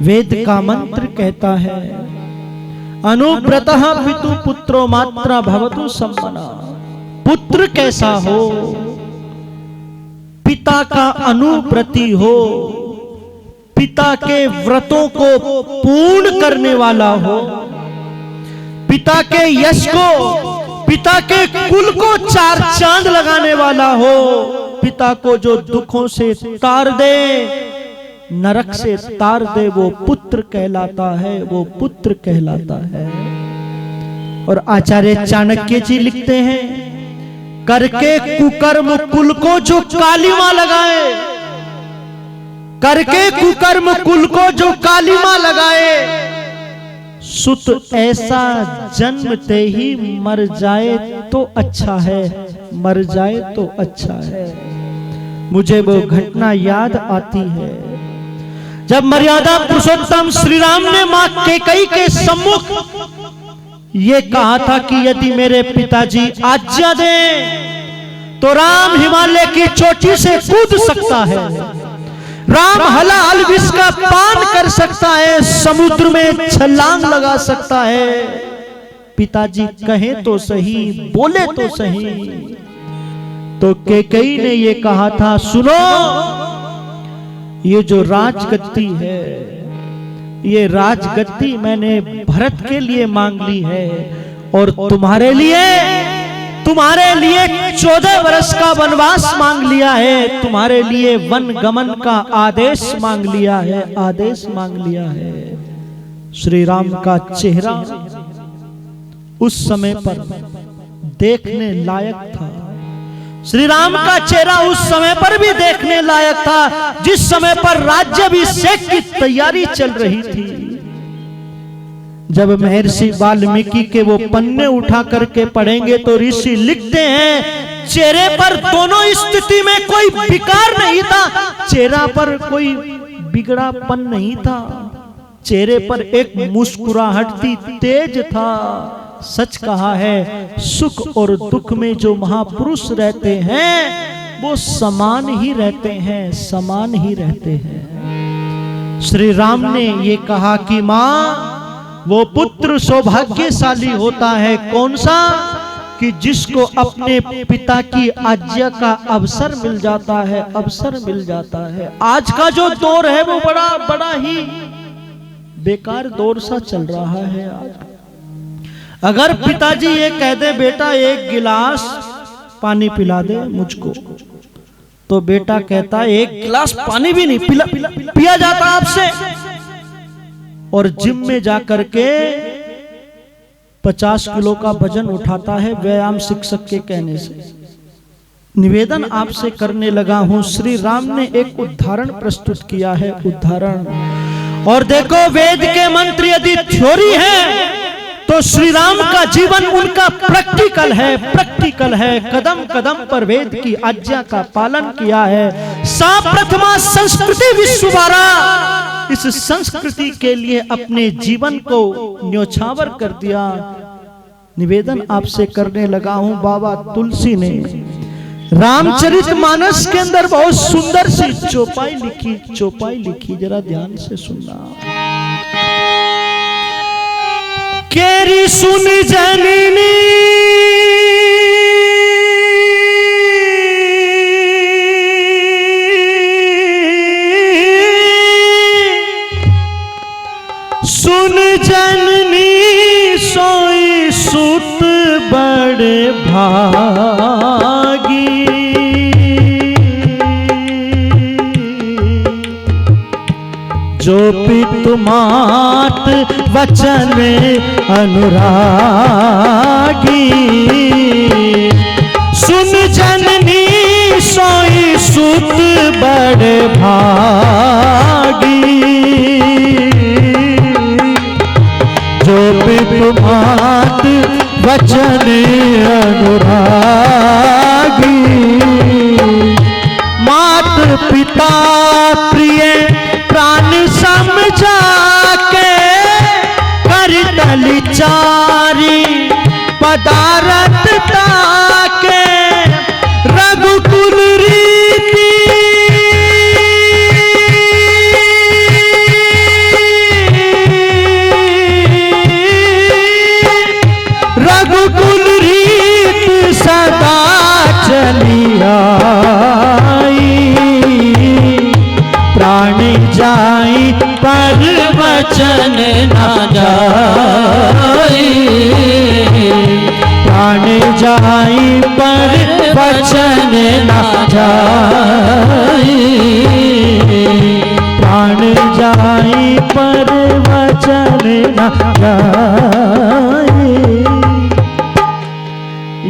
वेद का मंत्र कहता है, अनुव्रतः पितु पुत्रो मात्रा भवतु सम्मना। पुत्र कैसा हो, पिता का अनुव्रती हो, पिता के व्रतों को पूर्ण करने वाला हो, पिता के यश को, पिता के कुल को चार चांद लगाने वाला हो, पिता को जो दुखों से तार दे, नरक से तार दे, वो पुत्र कहलाता है, वो पुत्र कहलाता है। और आचार्य चाणक्य जी लिखते हैं, करके कुकर्म कुल को जो कालीमा लगाए, करके कुकर्म कुल को जो कालीमा लगाए, सुत ऐसा जन्मते ही मर जाए तो अच्छा है, मर जाए तो अच्छा है। मुझे वो घटना याद आती है जब मर्यादा पुरुषोत्तम श्री राम ने मां कैकेयी के सम्मुख ये कहा था कि यदि मेरे पिताजी आज्ञा दें तो राम हिमालय की चोटी से कूद सकता है, राम हलाल विष का पान कर सकता है, समुद्र में छलांग लगा सकता है। पिताजी कहे तो सही, बोले तो सही। तो कैकेयी ने ये कहा था, सुनो, ये जो राजगद्दी है, ये राजगद्दी मैंने भरत के लिए मांग ली है, और तुम्हारे लिए 14 वर्ष का वनवास मांग लिया है, तुम्हारे लिए वन गमन का आदेश मांग लिया है, आदेश मांग लिया है। श्री राम का चेहरा उस समय पर देखने लायक था, श्री राम का चेहरा उस समय पर भी देखने लायक था जिस समय पर राज्याभिषेक की तैयारी चल रही थी। जब महर्षि वाल्मीकि के वो पन्ने उठा करके पढ़ेंगे तो ऋषि लिखते हैं, चेहरे पर दोनों स्थिति में कोई विकार नहीं था, चेहरा पर कोई बिगड़ापन नहीं था, चेहरे पर एक मुस्कुराहट थी, तेज था। सच कहा है, सुख और दुख में जो महापुरुष रहते हैं वो समान ही रहते हैं, समान ही रहते हैं। श्री राम ने ये कहा कि मां, वो पुत्र सौभाग्यशाली होता है कौन सा, कि जिसको अपने पिता की आज्ञा का अवसर मिल जाता है, अवसर मिल जाता है। आज का जो दौर है वो बड़ा ही बेकार दौर सा चल रहा है। आज अगर पिताजी ये कह दे, बेटा एक गिलास पानी पिला दे मुझको, तो बेटा कहता है एक गिलास पानी भी नहीं पिया जाता आपसे, और जिम में जाकर के 50 किलो का वजन उठाता है व्यायाम शिक्षक के कहने से। निवेदन आपसे करने लगा हूं, श्री राम ने एक उदाहरण प्रस्तुत किया है, उदाहरण। और देखो, वेद के मंत्र यदि थ्योरी है तो श्री राम का जीवन उनका प्रैक्टिकल है, प्रैक्टिकल है। कदम कदम पर वेद की आज्ञा का पालन किया है। सा प्रथमा संस्कृति विश्ववारा, इस संस्कृति के लिए अपने जीवन को न्योछावर कर दिया। निवेदन आपसे करने लगा हूं, बाबा तुलसी ने रामचरितमानस के अंदर बहुत सुंदर सी चौपाई लिखी, जरा ध्यान से सुनना। केरी सुन जननी सुन जननी सोई सुत बड़े भागी, जो पितु मात वचन अनुरागी। सुन जननी सोई सुत बड़े भागी, जो पितु मात वचन अनुरागी। मात पिता प्रिय प्राण समझा के कर दलिचारी पदारथ ताके, रघुकुल रीति जाई पर वचन ना जाई, प्राण जाई पर वचन ना जाई, प्राण जाई पर वचन ना जाई।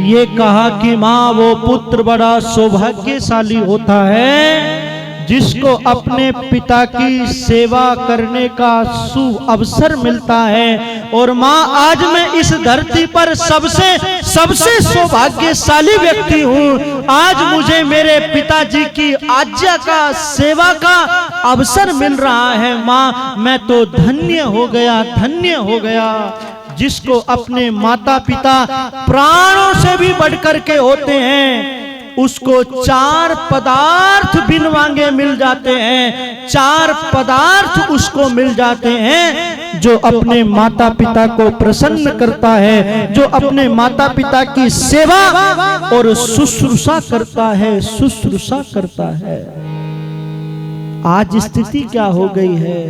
ये कहा कि माँ वो पुत्र बड़ा सौभाग्यशाली होता है जिसको अपने पिता की सेवा करने का सुअवसर मिलता है। और माँ आज मैं इस धरती पर सबसे सौभाग्यशाली व्यक्ति हूँ। आज मुझे मेरे पिताजी की आज्ञा का सेवा का अवसर मिल रहा है। माँ मैं तो धन्य हो गया, धन्य हो गया। जिसको अपने माता पिता प्राणों से भी बढ़कर के होते हैं, उसको 4 पदार्थ बिन मांगे मिल जाते हैं। 4 पदार्थ उसको मिल जाते हैं जो अपने माता पिता को प्रसन्न करता है, जो अपने माता पिता की सेवा और शुश्रूषा करता है, शुश्रूषा करता है। आज स्थिति क्या हो गई है?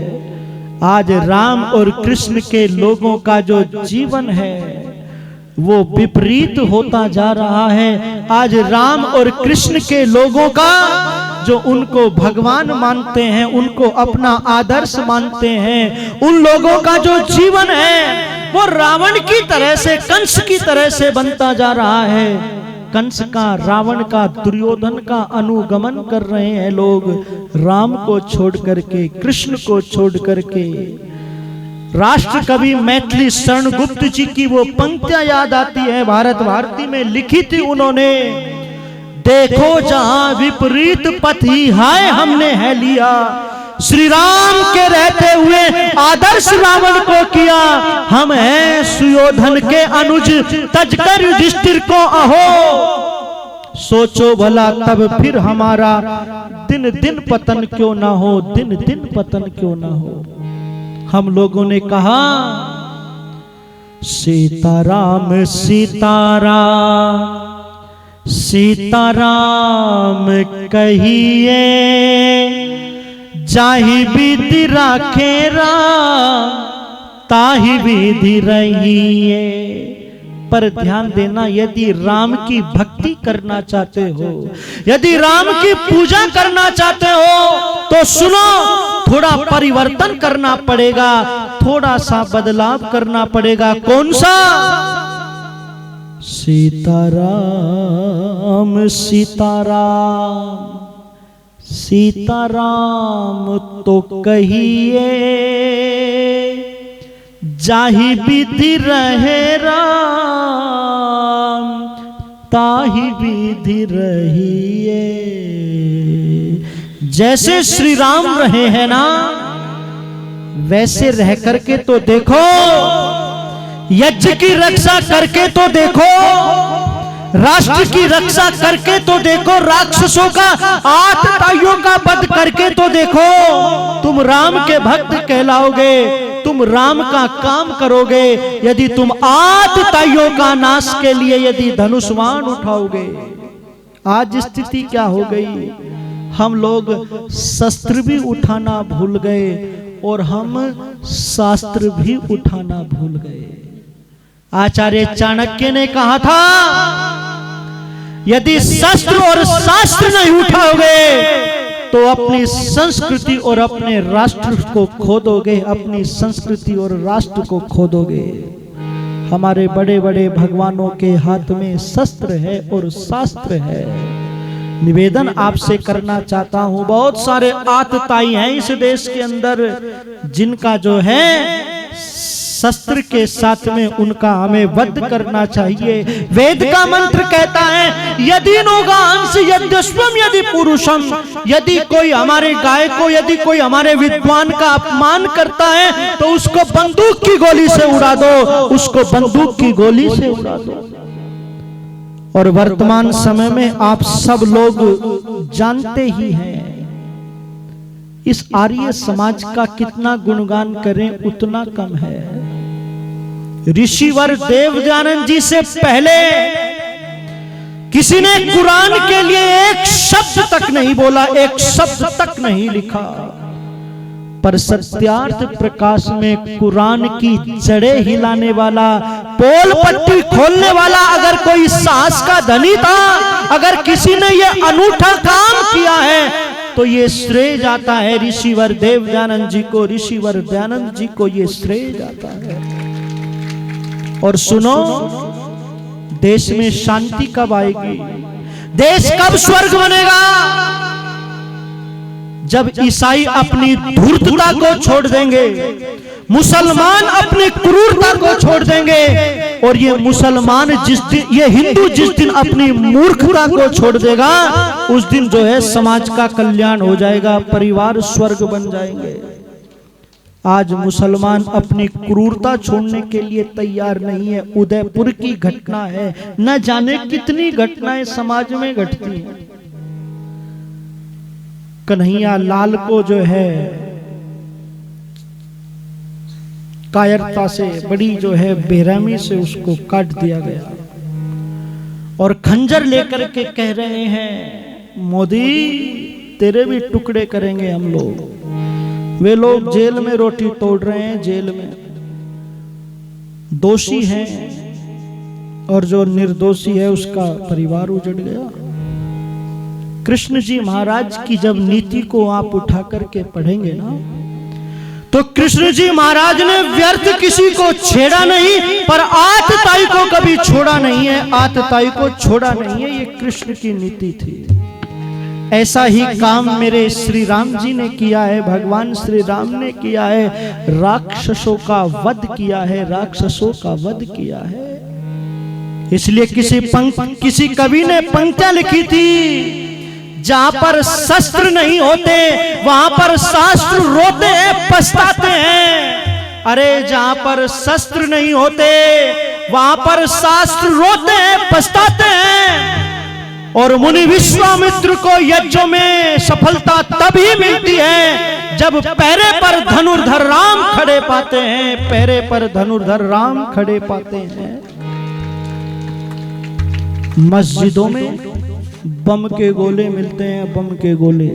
आज राम और कृष्ण के लोगों का जो जीवन है वो विपरीत होता जा रहा है। आज राम और कृष्ण के लोगों का जो उनको भगवान मानते हैं, उनको अपना आदर्श मानते हैं, उन लोगों का जो जीवन है वो रावण की तरह से, कंस की तरह से बनता जा रहा है। कंस का, रावण का, दुर्योधन का अनुगमन कर रहे हैं लोग, राम को छोड़ करके, कृष्ण को छोड़ करके। राष्ट्र कवि मैथिली शरण गुप्त जी की वो पंक्तियां याद आती है, भारत भारती में लिखी थी उन्होंने। देखो जहां विपरीत पथ ही हाय हमने है लिया, श्री राम के रहते हुए आदर्श रावण को किया। हम हैं सुयोधन के अनुज, तजकर युधिष्ठिर को अहो। सोचो भला तब फिर हमारा दिन दिन पतन क्यों ना हो, दिन दिन पतन क्यों ना हो। हम लोगों ने कहा सीताराम सीताराम सीताराम कहिए, जाहि विधि राखे राम ताहि विधि रहिए। पर ध्यान देना, यदि राम की भक्ति करना चाहते हो, यदि राम की पूजा करना चाहते हो तो सुनो, थोड़ा परिवर्तन करना पड़ेगा, थोड़ा सा बदलाव करना पड़ेगा। कौन सा? सीताराम सीताराम सीताराम तो कहिए, जाहि विधि रहे राम ताहि विधि रहिए। जैसे श्री राम रहे हैं ना, वैसे रह करके तो देखो, यज्ञ की रक्षा करके तो देखो, राष्ट्र की रक्षा करके तो देखो, राक्षसों का, आतताइयों का वध करके तो देखो। तुम राम के भक्त कहलाओगे, तुम राम का काम करोगे यदि तुम आतताइयों का नाश के लिए यदि धनुष्मान उठाओगे। आज स्थिति क्या हो गई? हम लोग शस्त्र भी उठाना भूल गए और हम शास्त्र भी उठाना भूल गए। आचार्य चाणक्य ने कहा था, यदि शस्त्र और शास्त्र नहीं उठाओगे तो अपनी संस्कृति और अपने राष्ट्र को खो दोगे, अपनी संस्कृति और राष्ट्र को खो दोगे। हमारे बड़े बड़े भगवानों के हाथ में शस्त्र है और शास्त्र है। निवेदन आपसे करना चाहता हूं, बहुत सारे आतताई हैं इस देश के अंदर जिनका जो है शस्त्र के साथ में उनका हमें वध करना चाहिए। वेद का मंत्र कहता है, यदि नोगांस यद्यस्वम यदि पुरुषम, यदि कोई हमारे गाय को, यदि कोई हमारे विद्वान का अपमान करता है तो उसको बंदूक की गोली से उड़ा दो, उसको बंदूक की गोली से उड़ा दो। और वर्तमान समय में आप सब लोग जानते ही हैं, इस आर्य समाज का कितना गुणगान करें उतना कम है। ऋषिवर देवदयानंद जी से पहले किसी ने कुरान के लिए एक शब्द तक नहीं बोला, एक शब्द तक नहीं लिखा। पर सत्यार्थ प्रकाश में कुरान की जड़ें हिलाने वाला, पोल पट्टी खोलने वाला अगर कोई साहस का धनी था, अगर किसी ने ये अनूठा काम किया है, तो ये श्रेय जाता है ऋषिवर देव दयानंद जी को, ऋषिवर दयानंद जी को ये श्रेय जाता है। और सुनो, देश में शांति कब आएगी, देश कब स्वर्ग बनेगा? जब ईसाई अपनी धूर्तता को छोड़ देंगे, मुसलमान अपनी क्रूरता को छोड़ देंगे, और ये मुसलमान जिस दिन, ये हिंदू जिस दिन अपनी मूर्खता को छोड़ देगा, उस दिन जो है समाज का कल्याण हो जाएगा, परिवार स्वर्ग बन जाएंगे। आज मुसलमान अपनी क्रूरता छोड़ने के लिए तैयार नहीं है। उदयपुर की घटना है, न जाने कितनी घटनाएं समाज में घटती हैं। कन्हैया लाल को जो है कायरता से, बड़ी जो है बेरहमी से उसको काट दिया गया, और खंजर लेकर के कह रहे हैं मोदी तेरे भी टुकड़े करेंगे हम लोग। वे लोग जेल में रोटी तोड़ रहे हैं, जेल में दोषी हैं, और जो निर्दोषी है उसका परिवार उजड़ गया। कृष्ण जी महाराज की जब नीति को आप उठा करके पढ़ेंगे ना, तो कृष्ण जी महाराज ने व्यर्थ किसी को छेड़ा नहीं, पर आतताई को कभी छोड़ा नहीं है, आतताई को छोड़ा नहीं है। ये कृष्ण की नीति थी। ऐसा ही काम मेरे श्री राम जी ने किया है, भगवान श्री राम ने किया है, राक्षसों का वध किया है, राक्षसों का वध किया है। इसलिए किसी कवि ने पंक्तियां लिखी थी, जहां पर शस्त्र नहीं होते वहां पर शास्त्र रोते हैं, पछताते हैं। अरे जहां पर शस्त्र नहीं होते वहां पर शास्त्र रोते हैं, पछताते हैं। और मुनि विश्वामित्र को यज्ञों में सफलता तभी मिलती है जब पैरे पर धनुर्धर राम खड़े पाते हैं, पैरे पर धनुर्धर राम खड़े पाते हैं। मस्जिदों में बम के गोले मिलते हैं, बम के गोले,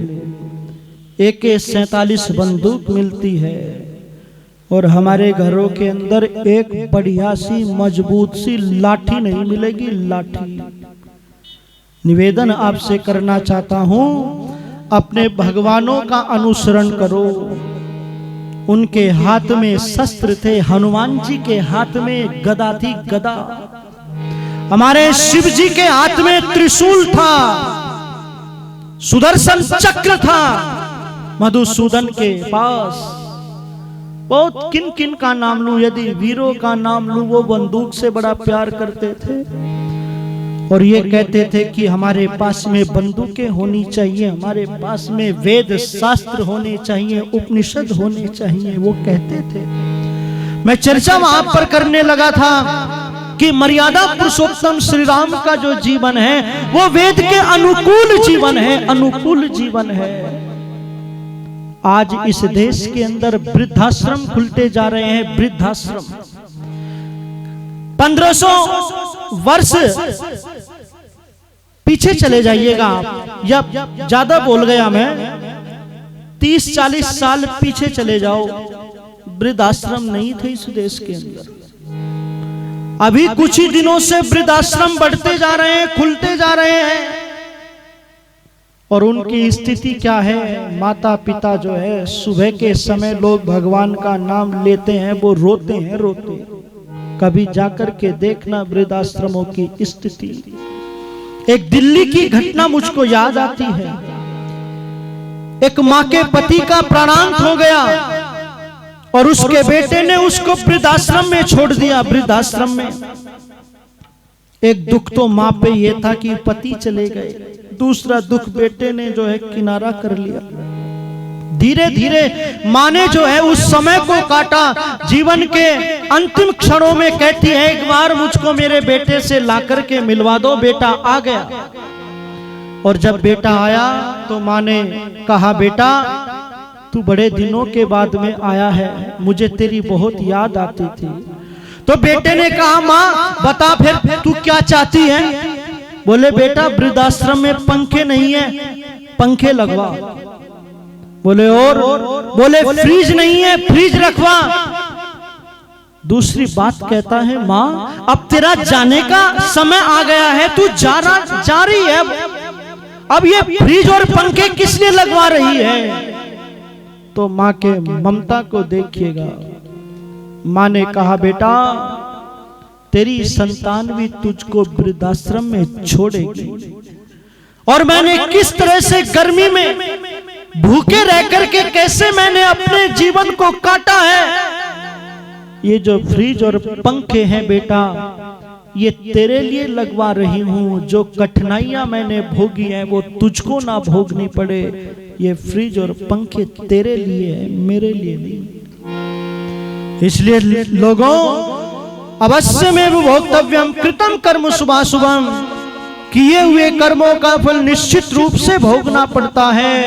AK-47 बंदूक मिलती है, और हमारे घरों के अंदर एक बढ़िया सी मजबूत सी लाठी नहीं मिलेगी, लाठी। निवेदन आपसे करना चाहता हूं, अपने भगवानों का अनुसरण करो। उनके हाथ में शस्त्र थे, हनुमान जी के हाथ में गदा थी, गदा। हमारे शिव जी के हाथ में त्रिशूल था, सुदर्शन चक्र था, मधुसूदन के पास। बहुत किन किन का नाम लूं, यदि वीरों का नाम लूं, वो बंदूक से बड़ा प्यार करते थे, और ये कहते थे कि हमारे पास में बंदूकें होनी चाहिए, हमारे पास में वेद शास्त्र होने चाहिए, उपनिषद होने चाहिए, वो कहते थे। मैं चर्चा वहां पर करने लगा था कि मर्यादा पुरुषोत्तम श्री राम का जो जीवन है वो वेद के अनुकूल जीवन है, अनुकूल जीवन है। आज इस देश के अंदर वृद्धाश्रम खुलते जा रहे हैं, वृद्धाश्रम। 1500 वर्ष पीछे चले जाइएगा आप, या ज्यादा बोल गया मैं, 30-40 साल पीछे चले जाओ, वृद्धाश्रम नहीं थे इस देश के अंदर। अभी कुछ ही दिनों से वृद्धाश्रम बढ़ते जा रहे हैं, खुलते जा रहे हैं, और उनकी स्थिति क्या है? माता पिता जो है, सुबह के समय लोग भगवान का नाम लेते हैं, वो रोते हैं, रोते। कभी जाकर के देखना वृद्धाश्रमों की स्थिति। एक दिल्ली की घटना मुझको याद आती है। एक माँ के पति का प्राणांत हो गया, और उसके बेटे ने उसको वृद्धाश्रम में छोड़ दिया। वृद्धाश्रम में एक दुख तो माँ पे ये था कि पति चले गए, दूसरा दुख बेटे ने जो है किनारा कर लिया। धीरे धीरे माँ ने जो है उस समय को काटा। जीवन के अंतिम क्षणों में कहती है, एक बार मुझको मेरे बेटे से लाकर के मिलवा दो। बेटा आ गया, और जब बेटा आया तो माँ ने कहा, बेटा तू बड़े दिनों के बाद में आया है, मुझे तेरी बहुत याद आती थी। तो बेटे ने कहा, माँ बता फिर तू क्या चाहती है? बोले, बेटा वृद्धाश्रम में पंखे नहीं है, पंखे लगवा। बोले और बोले फ्रिज नहीं है, फ्रिज रखवा। दूसरी बात कहता है माँ अब तेरा जाने का समय आ गया है, तू जा रही है, अब ये फ्रिज और पंखे किस लिए लगवा रही है? तो माँ के ममता को देखिएगा। माँ ने कहा बेटा तेरी संतान भी तुझको वृद्धाश्रम में छोड़ेगी, और मैंने किस तरह से गर्मी में भूखे रह करके कैसे मैंने अपने जीवन को काटा है। ये जो फ्रिज और पंखे हैं बेटा ये तेरे लिए लगवा रही हूं, जो कठिनाइयां मैंने भोगी हैं वो तुझको ना भोगनी पड़े। ये फ्रिज और पंखे तेरे लिए है, मेरे लिए नहीं। इसलिए लोगों अवश्य में भोक्तव्यम कृतम कर्म शुभाशुभम, किए हुए कर्मों का फल निश्चित रूप से भोगना पड़ता है।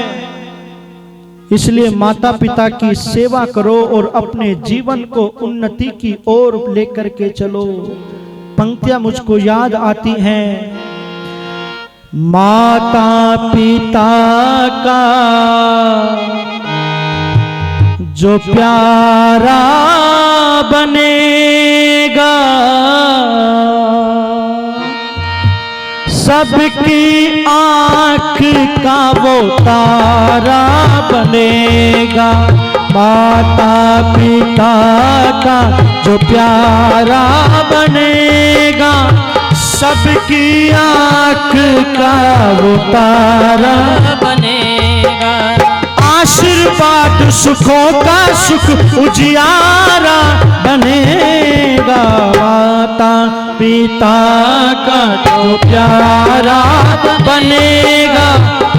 इसलिए माता पिता की सेवा करो और अपने जीवन को उन्नति की ओर लेकर के चलो। पंक्तियां मुझको याद आती हैं, माता पिता का जो प्यारा बनेगा सबकी आंख का वो तारा बनेगा। माता पिता का जो प्यारा बनेगा सबकी आंख का वो तारा बनेगा। आशीर्वाद सुखों का सुख उजियारा बनेगा। माता पिता का जो प्यारा बनेगा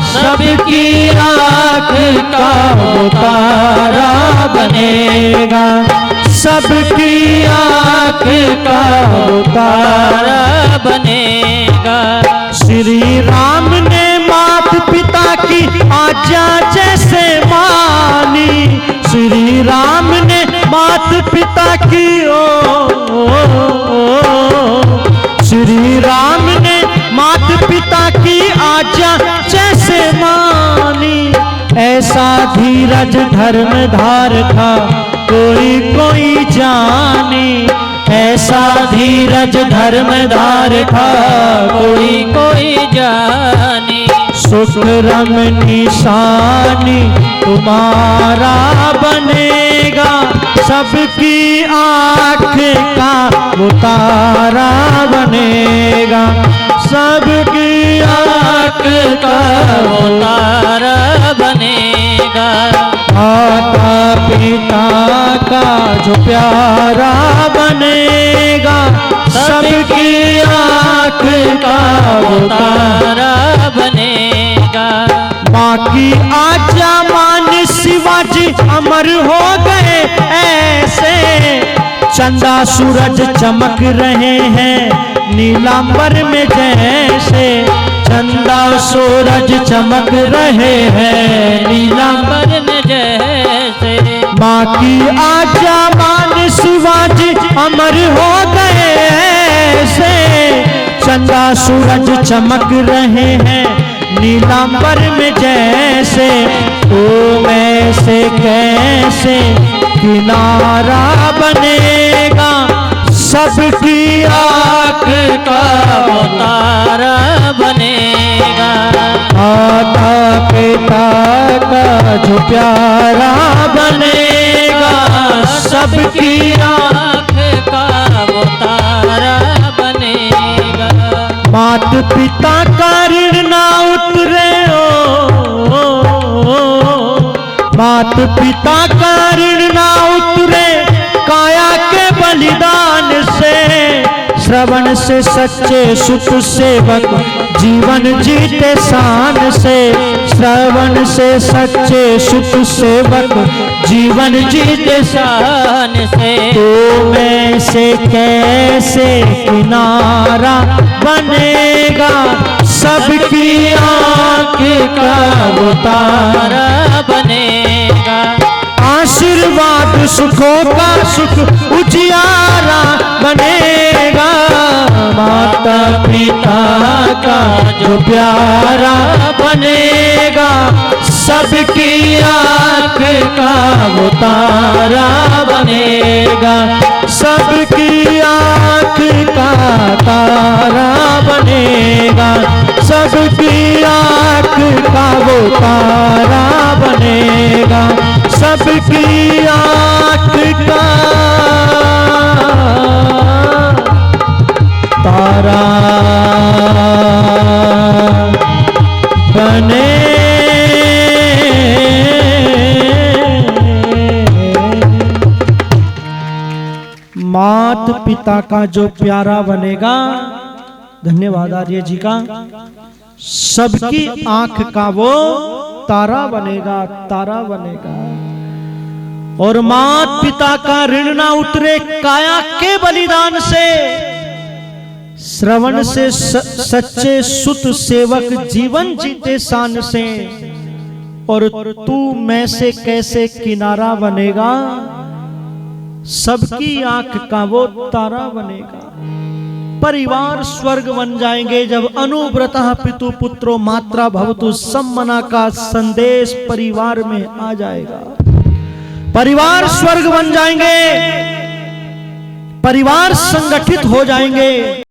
सबकी आंख का वो तारा बनेगा। सबकी आंख का वो तारा बनेगा। श्री राम ने माता पिता की आज्ञा जैसे मानी, श्री राम ने माता पिता की श्री राम ने माता पिता की आज्ञा जैसे मानी। ऐसा धीरज धर्म धार था कोई कोई जानी। ऐसा धीरज धर्म धार था कोई कोई जानी। सुख रम निशानी तुम्हारा बनेगा। सबकी आंख का वो तारा बनेगा। सबकी आंख का वो तारा बनेगा। माता पिता का जो प्यारा बनेगा सबकी आंख का वो तारा बनेगा। माँ की आज्ञा मान शिवाजी अमर हो गए ऐसे। चंदा सूरज चमक रहे हैं नीलांबर में जैसे। चंदा सूरज चमक रहे हैं नीलांबर में जैसे। माँ की आज्ञा मान शिवाजी अमर हो गए ऐसे। चंदा सूरज चमक रहे हैं नीलांबर में जैसे। ओ मैं से कैसे किनारा बनेगा सबकी आंख का वो तारा बनेगा। माता पिता का जो प्यारा बनेगा सबकी आंख का वो तारा बनेगा। मात पिता का ऋण ना उतरे मात पिता का ऋण ना उतरे काया के बलिदान से। श्रवण से सच्चे सुख सेवक जीवन जीते शान से। श्रवण से सच्चे सुख सेवक जीवन जीते शान से। तो मैं से कैसे किनारा बनेगा सबकी आंख का वो तारा बनेगा। आशीर्वाद सुखों का सुख उजियारा बनेगा। माता पिता का जो प्यारा बनेगा, सबकी आँख का वो तारा बनेगा, सबकी आँख का तारा बनेगा, सबकी आँख का वो तारा बनेगा, सबकी आँख का तारा बने। मात पिता का जो प्यारा बनेगा, धन्यवाद आर्य जी का, सबकी आंख का वो तारा बनेगा, तारा बनेगा। और मात पिता का ऋण ना उतरे काया के बलिदान से, श्रवण से सच्चे सुत सेवक जीवन जीते शान से। और तू मैं से कैसे किनारा बनेगा, सबकी आंख का वो तारा बनेगा। परिवार स्वर्ग बन जाएंगे जब अनुव्रतः पितु पुत्रो मात्रा भवतु सम्मना का संदेश परिवार में आ जाएगा। परिवार स्वर्ग बन जाएंगे, परिवार संगठित हो जाएंगे।